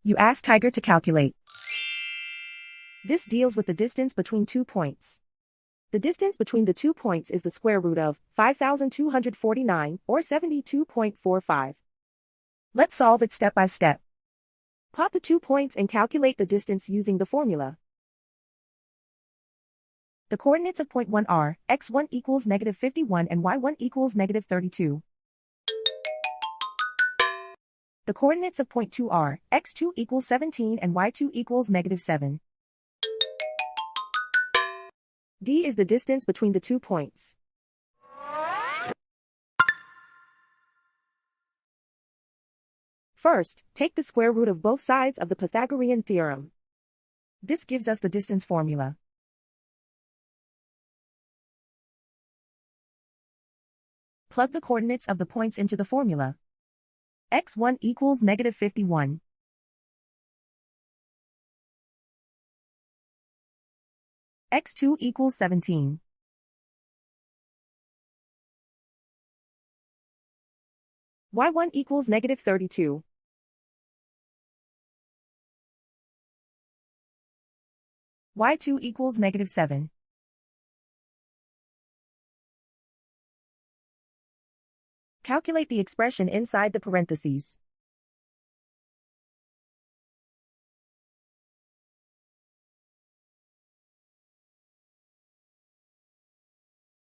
You ask Tiger to calculate. This deals with the distance between 2 points. The distance between the 2 points is the square root of 5,249, or 72.45. Let's solve it step by step. Plot the 2 points and calculate the distance using the formula. The coordinates of point 1 are x1 equals -51 and y1 equals -32. The coordinates of point 2 are x2 equals 17 and y2 equals -7. D is the distance between the 2 points. First, take the square root of both sides of the Pythagorean theorem. This gives us the distance formula. Plug the coordinates of the points into the formula. x1 equals -51. x2 equals 17. y1 equals -32. y2 equals -7. Calculate the expression inside the parentheses.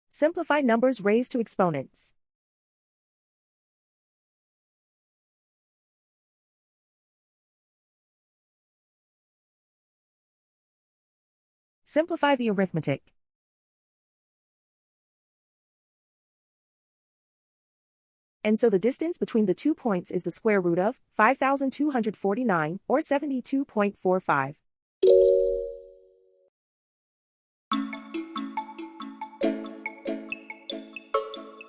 Simplify numbers raised to exponents. Simplify the arithmetic. And so the distance between the 2 points is the square root of 5,249, or 72.45.